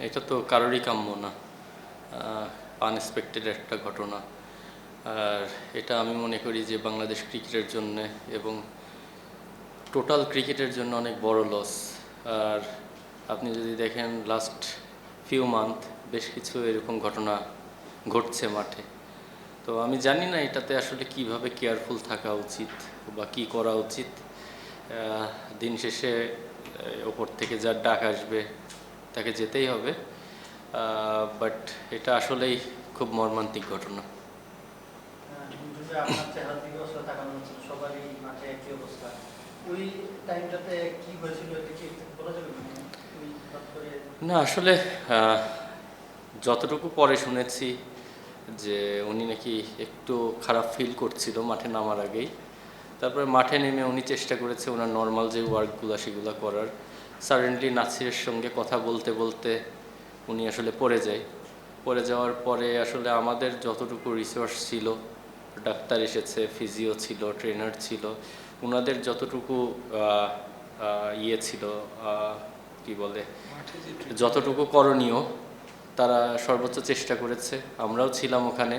এটা তো কারোরই কাম্য না, আনএক্সপেক্টেড একটা ঘটনা। আর এটা আমি মনে করি যে বাংলাদেশ ক্রিকেটের জন্য এবং টোটাল ক্রিকেটের জন্য অনেক বড় লস। আর আপনি যদি দেখেন লাস্ট ফিউ মান্থ বেশ কিছু এরকম ঘটনা ঘটছে মাঠে। তো আমি জানি না এটাতে আসলে কিভাবে কেয়ারফুল থাকা উচিত বা কি করা উচিত। দিন শেষে ওপর থেকে যার ডাক আসবে তাকে যেতেই হবে, বাট এটা আসলেই খুব মর্মান্তিক ঘটনা। আপনার চেহারা দিকে আসলে তাকানো হচ্ছিল, সবারই মাঠে একই অবস্থা। ওই টাইমটাতে কি হয়েছিল এটা কি একটু বলা যাবে? না আসলে যতটুকু পরে শুনেছি যে উনি নাকি একটু খারাপ ফিল করছিল মাঠে নামার আগেই। তারপরে মাঠে নেমে উনি চেষ্টা করেছে ওনার নর্মাল যে ওয়ার্কগুলো সেগুলো করার। সাডেনলি নাসিরের সঙ্গে কথা বলতে বলতে উনি আসলে পড়ে যাওয়ার পরে আসলে আমাদের যতটুকু রিসোর্স ছিল, ডাক্তার এসেছে, ফিজিও ছিল, ট্রেনার ছিল, ওনাদের যতটুকু ইয়ে ছিল, কি বলে, যতটুকু করণীয় তারা সর্বোচ্চ চেষ্টা করেছে। আমরাও ছিলাম ওখানে।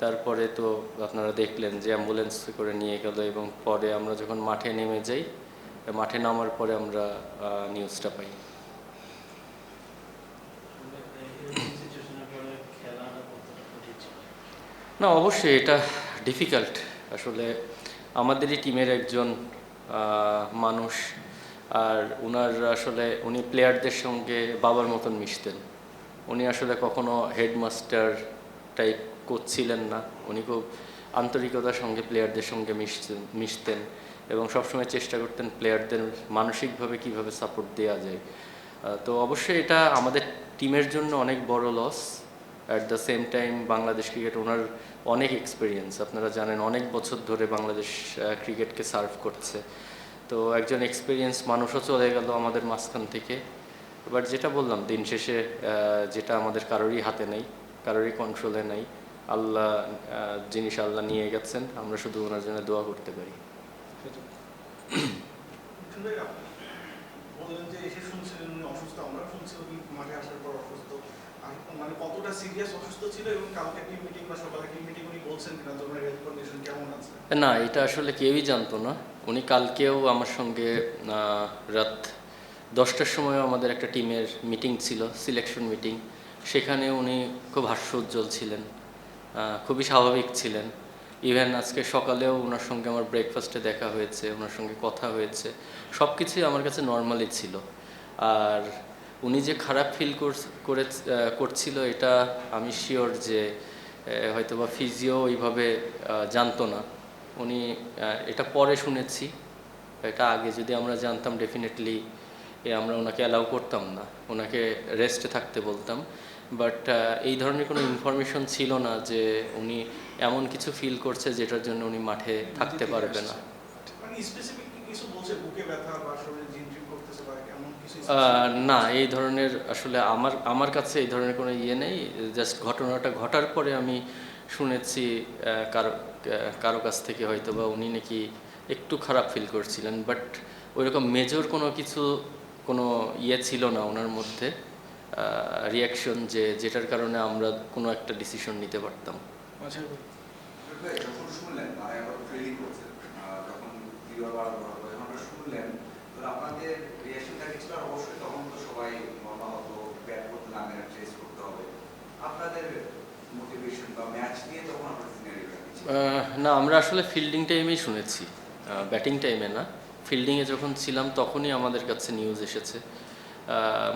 তারপরে তো আপনারা দেখলেন যে অ্যাম্বুলেন্স করে নিয়ে গেল এবং পরে আমরা যখন মাঠে নেমে যাই, মাঠে নামার পরে আমরা নিউজটা পাই। না অবশ্যই এটা ডিফিকাল্ট। আসলে আমাদেরই টিমের একজন মানুষ, আর উনি প্লেয়ারদের সঙ্গে বাবার মতন মিশতেন। উনি আসলে কখনো হেডমাস্টার টাইপ কোচ ছিলেন না। উনি খুব আন্তরিকতার সঙ্গে প্লেয়ারদের সঙ্গে মিশতেন এবং সবসময় চেষ্টা করতেন প্লেয়ারদের মানসিকভাবে কিভাবে সাপোর্ট দেওয়া যায়। তো অবশ্যই এটা আমাদের টিমের জন্য অনেক বড় loss. At the same time Bangladesh cricket, ওনার অনেক এক্সপিরিয়েন্স, আপনারা জানেন অনেক বছর ধরে বাংলাদেশ ক্রিকেটকে সার্ভ করছে। তো একজন এক্সপিরিয়েন্স মানুষও চলে গেল আমাদের মাঝখান থেকে। বাট যেটা বললাম, দিন শেষে যেটা আমাদের কারোরই হাতে নেই, কারোরই কন্ট্রোলে নেই। আল্লাহ জিনিস আল্লাহ নিয়ে গেছেন, আমরা শুধু ওনার জন্য দোয়া করতে পারি। বললেন যে এসে শুনছিলেন উনি অসুস্থ, আমরা শুনছি উনি মাঠে আসার পর অসুস্থ। মানে কতটা সিরিয়াস অসুস্থ ছিল এবং কালকে টিম মিটিং বা সকালে টিম মিটিং উনি বলছেন কিনা যে ওনার হেলথ কন্ডিশন কেমন আছে? না, এটা আসলে কেউই জানতো না। উনি কালকেও আমার সঙ্গে রাত 10টার সময় আমাদের একটা টিমের মিটিং ছিল, সিলেকশন মিটিং। সেখানে উনি খুব হাস্যোজ্জ্বল ছিলেন, খুবই স্বাভাবিক ছিলেন। ইভেন আজকে সকালেও ওনার সঙ্গে আমার ব্রেকফাস্টে দেখা হয়েছে, ওনার সঙ্গে কথা হয়েছে, সব কিছুই আমার কাছে নর্মালি ছিল। আর উনি যে খারাপ ফিল করছিল এটা আমি শিওর যে হয়তোবা ফিজিও ওইভাবে জানতো না। উনি এটা পরে শুনেছি, এটা আগে যদি আমরা জানতাম ডেফিনেটলি আমরা ওনাকে অ্যালাউ করতাম না, ওনাকে রেস্টে থাকতে বলতাম। বাট এই ধরনের কোনো ইনফরমেশন ছিল না যে উনি এমন কিছু ফিল করছে যেটার জন্য উনি মাঠে থাকতে পারবে না। না, এই ধরনের আসলে আমার কাছে এই ধরনের কোনো ইয়ে নেই। জাস্ট ঘটনাটা ঘটার পরে আমি শুনেছি কারো কাছ থেকে হয়তো বা উনি নাকি একটু খারাপ ফিল করছিলেন, বাট ওইরকম মেজর কোনো ইয়ে ছিল না ওনার মধ্যে, রিয়াকশন যেটার কারণে আমরা কোনো একটা ডিসিশন নিতে পারতাম। আপনাদের রিঅ্যাকশনটা কি ছিল? অবশ্যই তখন তো সবাই বলা হতো ব্যাট করতে নামে ট্রেস করতে হবে, আপনাদের মোটিভেশন বা ম্যাচ নিয়ে তখন আপনাদের সিনারিওটা কি ছিল? না, আমরা আসলে ফিল্ডিং টাইমেই শুনেছি, ব্যাটিং টাইমে না। ফিল্ডিংয়ে যখন ছিলাম তখনই আমাদের কাছে নিউজ এসেছে।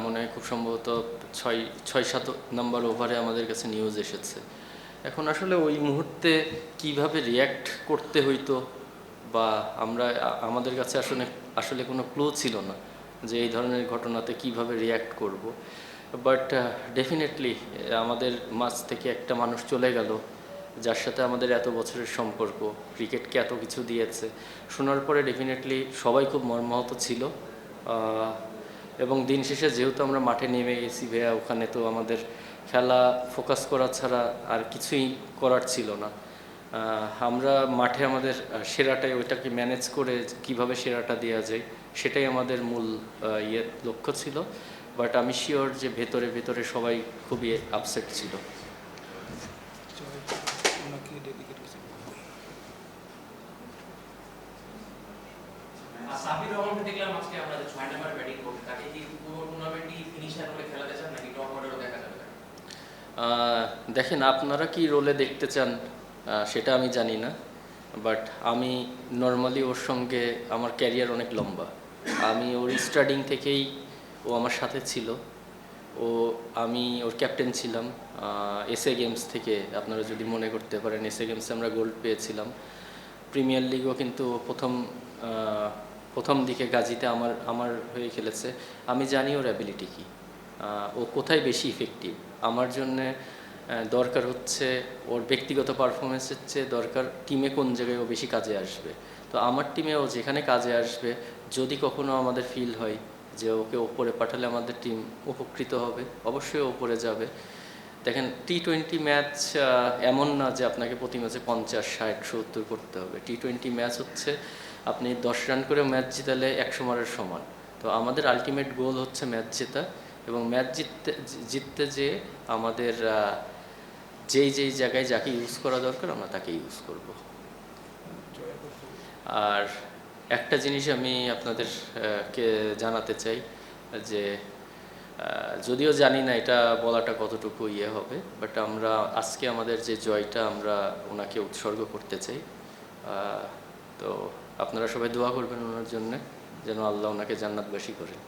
মনে হয় খুব সম্ভবত 6-7 নম্বর ওভারে আমাদের কাছে নিউজ এসেছে। এখন আসলে ওই মুহূর্তে কিভাবে রিয়্যাক্ট করতে হইতো বা আমাদের কাছে আসলে কোনো ক্লু ছিল না যে এই ধরনের ঘটনাতে কিভাবে রিয়্যাক্ট করব। বাট ডেফিনেটলি আমাদের মাঝ থেকে একটা মানুষ চলে গেল যার সাথে আমাদের এত বছরের সম্পর্ক, ক্রিকেটকে এত কিছু দিয়েছে। শোনার পরে ডেফিনেটলি সবাই খুব মর্মাহত ছিল। এবং দিন শেষে যেহেতু আমরা মাঠে নেমে গেছি ভাইয়া, ওখানে তো আমাদের খেলা ফোকাস করা ছাড়া আর কিছুই করার ছিল না। আমরা মাঠে আমাদের সেরাটাই, ওইটাকে ম্যানেজ করে কিভাবে সেরাটা দেওয়া যায় সেটাই আমাদের মূল লক্ষ্য ছিল। বাট আমি শিওর যে ভেতরে ভেতরে সবাই খুবই আপসেট ছিল। সাবির রহমানকে দেখলাম আজকে আমরা যে 6 নাম্বার ব্যাটিং করতে, তাকে কি পুরো টুর্নামেন্টই ফিনিশার রোলে খেলাতে চান নাকি টপ অর্ডারও দেখা যাবে? দেখেন আপনারা কি রোলে দেখতে চান সেটা আমি জানি না, বাট আমি নর্মালি ওর সঙ্গে আমার ক্যারিয়ার অনেক লম্বা। আমি ওর স্টার্টিং থেকেই ও আমার সাথে ছিল। আমি ওর ক্যাপ্টেন ছিলাম এসএ গেমস থেকে, আপনারা যদি মনে করতে পারেন এসএ গেমসে আমরা গোল্ড পেয়েছিলাম। প্রিমিয়ার লিগও কিন্তু প্রথম দিকে গাজীতে আমার হয়ে খেলেছে। আমি জানি ওর অ্যাবিলিটি কী, ও কোথায় বেশি ইফেক্টিভ। আমার জন্যে দরকার হচ্ছে ওর ব্যক্তিগত পারফরমেন্সের চেয়ে দরকার টিমে কোন জায়গায় ও বেশি কাজে আসবে। তো আমার টিমে ও যেখানে কাজে আসবে, যদি কখনো আমাদের ফিল হয় যে ওকে ওপরে পাঠালে আমাদের টিম উপকৃত হবে, অবশ্যই ওপরে যাবে। দেখেন টি-20 ম্যাচ এমন না যে আপনাকে প্রতি ম্যাচে 50, 60, 70 করতে হবে। টি-20 ম্যাচ হচ্ছে আপনি 10 রান করে ম্যাচ জিতালে 100 মারের সমান। তো আমাদের আলটিমেট গোল হচ্ছে ম্যাচ জেতা, এবং ম্যাচ জিততে যে আমাদের যেই জায়গায় যাকে ইউজ করা দরকার আমরা তাকে ইউজ করব। আর একটা জিনিস আমি আপনাদেরকে জানাতে চাই যে যদিও জানি না এটা বলাটা কতটুকু হবে, বাট আমরা আজকে আমাদের যে জয়টা আমরা ওনাকে উৎসর্গ করতে চাই। তো আপনারা সবাই দোয়া করবেন ওনার জন্য, যেন আল্লাহ ওনাকে জান্নাতবাসী করেন।